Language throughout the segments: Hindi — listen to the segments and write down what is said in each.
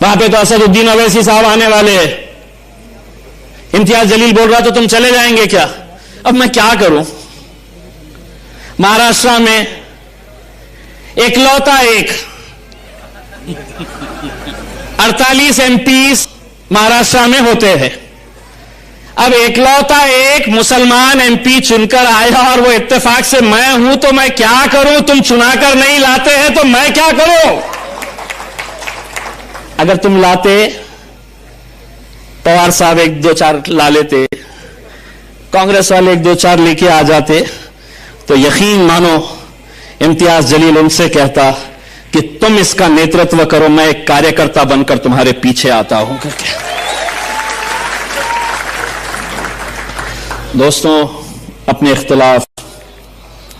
वहां पे तो असदुद्दीन अवैसी साहब आने वाले हैं। इम्तियाज जलील बोल रहा तो तुम चले जाएंगे क्या? अब मैं क्या करूं? महाराष्ट्र में एकलौता एक 48 एमपी महाराष्ट्र में होते हैं। अब एकलौता एक मुसलमान एमपी चुनकर आया और वो इत्तेफाक से मैं हूं, तो मैं क्या करूं? तुम चुनाकर नहीं लाते हैं तो मैं क्या करूं? अगर तुम लाते, पवार साहब 1-2-4 ला लेते, कांग्रेस वाले 1-2-4 लेके आ जाते, तो यकीन मानो इम्तियाज जलील उनसे कहता कि तुम इसका नेतृत्व करो, मैं एक कार्यकर्ता बनकर तुम्हारे पीछे आता हूं करके। दोस्तों, अपने इख्तिलाफ,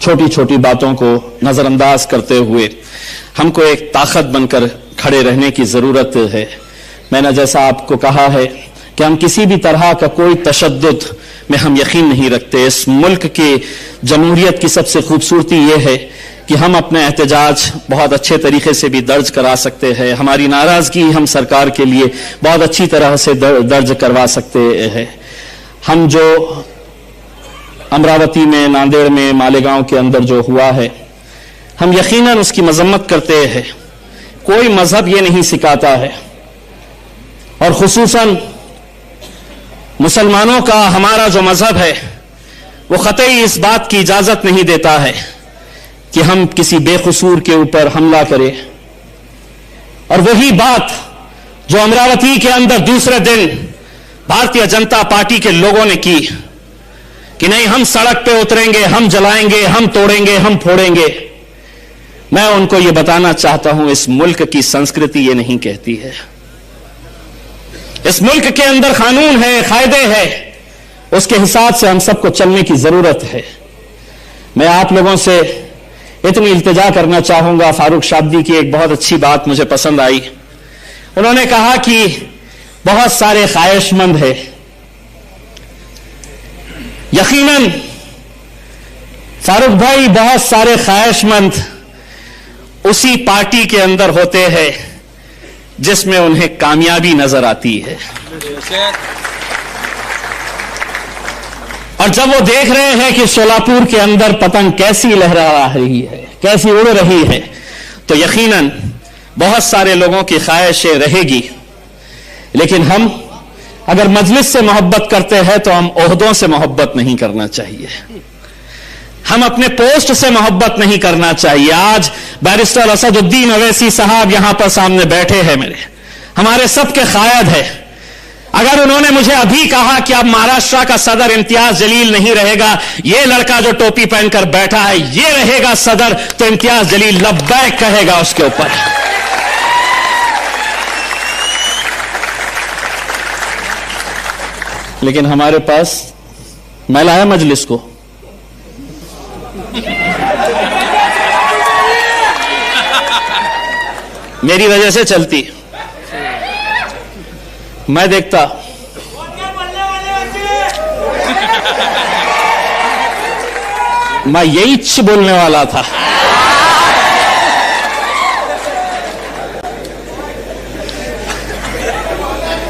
छोटी छोटी बातों को नजरअंदाज करते हुए हमको एक ताकत बनकर खड़े रहने की जरूरत है। मैंने जैसा आपको कहा है कि हम किसी भी तरह का कोई तशद्दुद में हम यकीन नहीं रखते। इस मुल्क की जमहूरियत की सबसे खूबसूरती यह है कि हम अपना एहतजाज बहुत अच्छे तरीके से भी दर्ज करा सकते हैं। हमारी नाराजगी हम सरकार के लिए बहुत अच्छी तरह से दर्ज करवा सकते हैं। हम जो अमरावती में, नांदेड़ में, मालेगांव के अंदर जो हुआ है, हम यकीनन उसकी मजम्मत करते हैं। कोई मजहब ये नहीं सिखाता है, और खुसूसन मुसलमानों का हमारा जो मजहब है वो कतई इस बात की इजाजत नहीं देता है कि हम किसी बेकसूर के ऊपर हमला करें। और वही बात जो अमरावती के अंदर दूसरे दिन भारतीय जनता पार्टी के लोगों ने की कि नहीं, हम सड़क पे उतरेंगे, हम जलाएंगे, हम तोड़ेंगे, हम फोड़ेंगे। मैं उनको यह बताना चाहता हूं, इस मुल्क की संस्कृति ये नहीं कहती है। इस मुल्क के अंदर कानून है, कायदे है, उसके हिसाब से हम सबको चलने की जरूरत है। मैं आप लोगों से इतनी इल्तिजा करना चाहूंगा। फारूक शाब्दी की एक बहुत अच्छी बात मुझे पसंद आई। उन्होंने कहा कि बहुत सारे ख्वाहिशमंद है। यकीनन फारूक भाई, बहुत सारे ख्वाहिशमंद उसी पार्टी के अंदर होते हैं जिसमें उन्हें कामयाबी नजर आती है। और जब वो देख रहे हैं कि शोलापुर के अंदर पतंग कैसी लहरा रही है, कैसी उड़ रही है, तो यकीनन बहुत सारे लोगों की ख्वाहिशें रहेगी। लेकिन हम अगर मजलिस से मोहब्बत करते हैं तो हम ओहदों से मोहब्बत नहीं करना चाहिए, हम अपने पोस्ट से मोहब्बत नहीं करना चाहिए। आज बैरिस्टर असदुद्दीन अवैसी साहब यहां पर सामने बैठे हैं, मेरे हमारे सबके कायद है। अगर उन्होंने मुझे अभी कहा कि अब महाराष्ट्र का सदर इम्तियाज जलील नहीं रहेगा, ये लड़का जो टोपी पहनकर बैठा है ये रहेगा सदर, तो इम्तियाज जलील लब्बैक कहेगा उसके ऊपर। लेकिन हमारे पास, मैं लाया मजलिस को, मेरी वजह से चलती, मैं देखता मैं यही बोलने वाला था।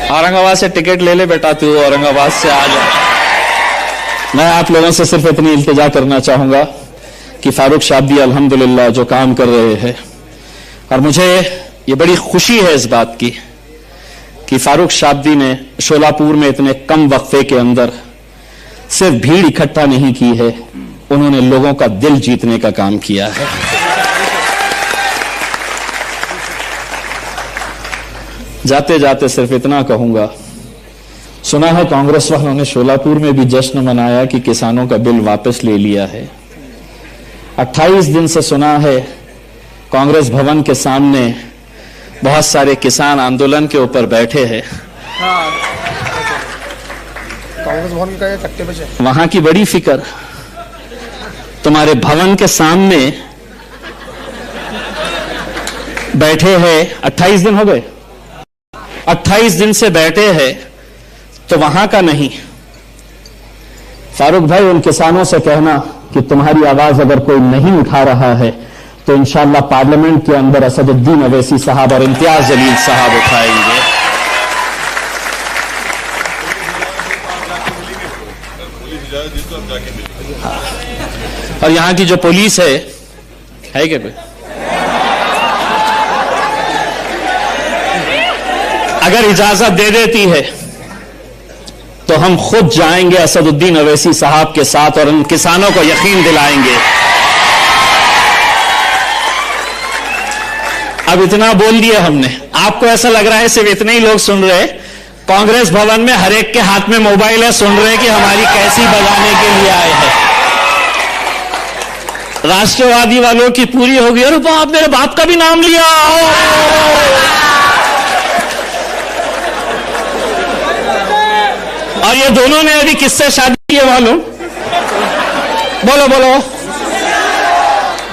औरंगाबाद से टिकट ले ले बेटा, तू औरंगाबाद से आ जा। मैं आप लोगों से सिर्फ इतनी इल्तिजा करना चाहूंगा कि फारूक शाब्दी अल्हम्दुलिल्लाह जो काम कर रहे हैं, और मुझे ये बड़ी खुशी है इस बात की कि फारूक शाब्दी ने शोलापुर में इतने कम वक्फे के अंदर सिर्फ भीड़ इकट्ठा नहीं की है, उन्होंने लोगों का दिल जीतने का काम किया है। जाते जाते सिर्फ इतना कहूंगा, सुना है कांग्रेस वालों ने शोलापुर में भी जश्न मनाया कि किसानों का बिल वापस ले लिया है। 28 दिन से सुना है कांग्रेस भवन के सामने बहुत सारे किसान आंदोलन के ऊपर बैठे हैं। कांग्रेस भवन का ये कट्टे बचे, वहां की बड़ी फिक्र, तुम्हारे भवन के सामने बैठे हैं। 28 दिन हो गए, 28 दिन से बैठे हैं, तो वहां का नहीं। फारूक भाई, उन किसानों से कहना कि तुम्हारी आवाज अगर कोई नहीं उठा रहा है तो इंशाअल्लाह पार्लियामेंट के अंदर असदुद्दीन अवैसी साहब और इम्तियाज जलील साहब उठाएंगे। और यहां की जो पुलिस है क्या कोई? अगर इजाजत दे देती है तो हम खुद जाएंगे असदुद्दीन अवैसी साहब के साथ और उन किसानों को यकीन दिलाएंगे। अब इतना बोल दिया हमने, आपको ऐसा लग रहा है सिर्फ इतने ही लोग सुन रहे? कांग्रेस भवन में हर एक के हाथ में मोबाइल है, सुन रहे कि हमारी कैसी बजाने के लिए आए हैं। राष्ट्रवादी वालों की पूरी होगी, अरे बाप, मेरे बाप का भी नाम लिया। और ये दोनों ने अभी किससे शादी की है मालूम? बोलो बोलो,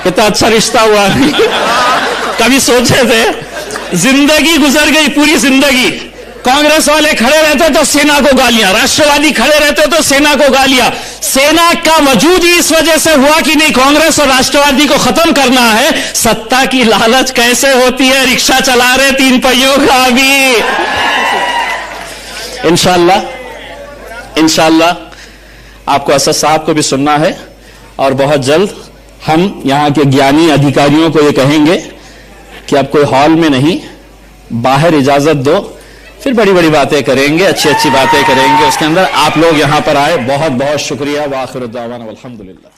कितना अच्छा रिश्ता हुआ। कभी सोचे थे? जिंदगी गुजर गई, पूरी जिंदगी कांग्रेस वाले खड़े रहते तो सेना को गालियां, राष्ट्रवादी खड़े रहते तो सेना को गालियां। सेना का वजूद ही इस वजह से हुआ कि नहीं, कांग्रेस और राष्ट्रवादी को खत्म करना है। सत्ता की लालच कैसे होती है, रिक्शा चला रहे तीन पहियों का। अभी इंशाअल्लाह आपको असद साहब को भी सुनना है और बहुत जल्द हम यहां के ज्ञानी अधिकारियों को ये कहेंगे कि अब कोई हॉल में नहीं, बाहर इजाजत दो, फिर बड़ी बड़ी बातें करेंगे, अच्छी अच्छी बातें करेंगे। उसके अंदर आप लोग यहां पर आए, बहुत बहुत शुक्रिया। व आखिर दावाना अल्हम्दुलिल्लाह।